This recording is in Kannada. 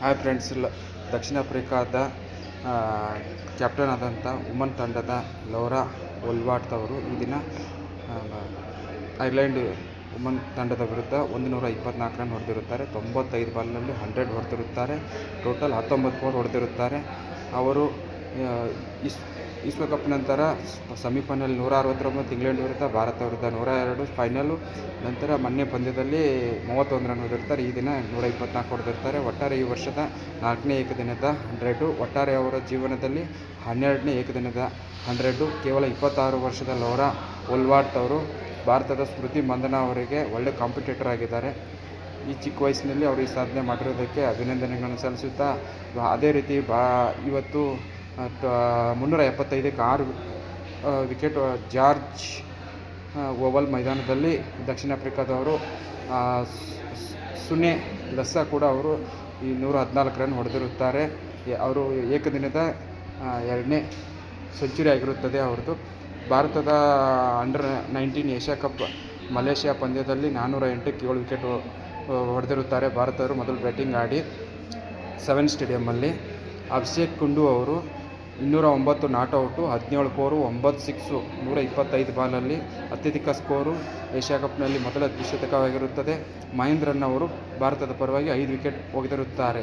ಹಾಯ್ ಫ್ರೆಂಡ್ಸ್, ದಕ್ಷಿಣ ಆಫ್ರಿಕಾದ ಕ್ಯಾಪ್ಟನ್ ಆದಂಥ ವುಮನ್ ತಂಡದ ಲೌರಾ ವೊಲ್ವಾರ್ಟ್ ಅವರು ಈ ದಿನ ಐರ್ಲೆಂಡ್ ವುಮನ್ ತಂಡದ ವಿರುದ್ಧ 124 ರನ್ ಹೊಡೆದಿರುತ್ತಾರೆ. 95 ಬಾಲ್ನಲ್ಲಿ 100 ಹೊಡೆದಿರುತ್ತಾರೆ. ಟೋಟಲ್ 19 4 ಹೊಡೆದಿರುತ್ತಾರೆ. ಅವರು ವಿಶ್ವಕಪ್ ನಂತರ ಸೆಮಿಫೈನಲ್ 169 ಇಂಗ್ಲೆಂಡ್ ವಿರುದ್ಧ, ಭಾರತ ವಿರುದ್ಧ 102 ಫೈನಲು, ನಂತರ ಮೊನ್ನೆ ಪಂದ್ಯದಲ್ಲಿ 31 ರನ್ ಹೊಡೆದಿರ್ತಾರೆ. ಈ ದಿನ 124 ಹೊಡೆದಿರ್ತಾರೆ. ಒಟ್ಟಾರೆ ಈ ವರ್ಷದ 4ನೇ ಏಕದಿನದ 100, ಒಟ್ಟಾರೆ ಅವರ ಜೀವನದಲ್ಲಿ 12ನೇ ಏಕದಿನದ 100. ಕೇವಲ 26 ವರ್ಷದ ಲೌರಾ ವೊಲ್ವಾರ್ಟ್ ಅವರು ಭಾರತದ ಸ್ಮೃತಿ ಮಂದನಾ ಅವರಿಗೆ ಒಳ್ಳೆ ಕಾಂಪಿಟೇಟರ್ ಆಗಿದ್ದಾರೆ. ಈ ಚಿಕ್ಕ ವಯಸ್ಸಿನಲ್ಲಿ ಅವರು ಈ ಸಾಧನೆ ಮಾಡಿರೋದಕ್ಕೆ ಅಭಿನಂದನೆಗಳನ್ನು ಸಲ್ಲಿಸುತ್ತಾ, ಅದೇ ರೀತಿ ಇವತ್ತು 375ಕ್ಕೆ 6 ವಿಕೆಟ್ ಜಾರ್ಜ್ ಓವಲ್ ಮೈದಾನದಲ್ಲಿ ದಕ್ಷಿಣ ಆಫ್ರಿಕಾದವರು ಸುನೆ ಲಸ್ಸಾ ಕೂಡ ಅವರು ಈ 114 ರನ್ ಹೊಡೆದಿರುತ್ತಾರೆ. ಅವರು ಏಕದಿನದ 2ನೇ ಸೆಂಚುರಿ ಆಗಿರುತ್ತದೆ ಅವರದು. ಭಾರತದ ಅಂಡರ್-19 ಏಷ್ಯಾ ಕಪ್ ಮಲೇಷ್ಯಾ ಪಂದ್ಯದಲ್ಲಿ 408ಕ್ಕೆ 7 ವಿಕೆಟ್ ಹೊಡೆದಿರುತ್ತಾರೆ ಭಾರತದವರು ಮೊದಲು ಬ್ಯಾಟಿಂಗ್ ಆಡಿ 7 ಸ್ಟೇಡಿಯಮ್ಮಲ್ಲಿ. ಅಭಿಷೇಕ್ ಕುಂಡು ಅವರು 209 ನಾಟ್ಔಟು, 17 4, 9 6, 125 ಬಾಲಲ್ಲಿ ಅತ್ಯಧಿಕ ಸ್ಕೋರು. ಏಷ್ಯಾ ಕಪ್ನಲ್ಲಿ ಮೊದಲ ದ್ವಿಶತಕವಾಗಿರುತ್ತದೆ. ಮಹೇಂದ್ರನ್ ಅವರು ಭಾರತದ ಪರವಾಗಿ 5 ವಿಕೆಟ್ ಒಗೆದಿರುತ್ತಾರೆ.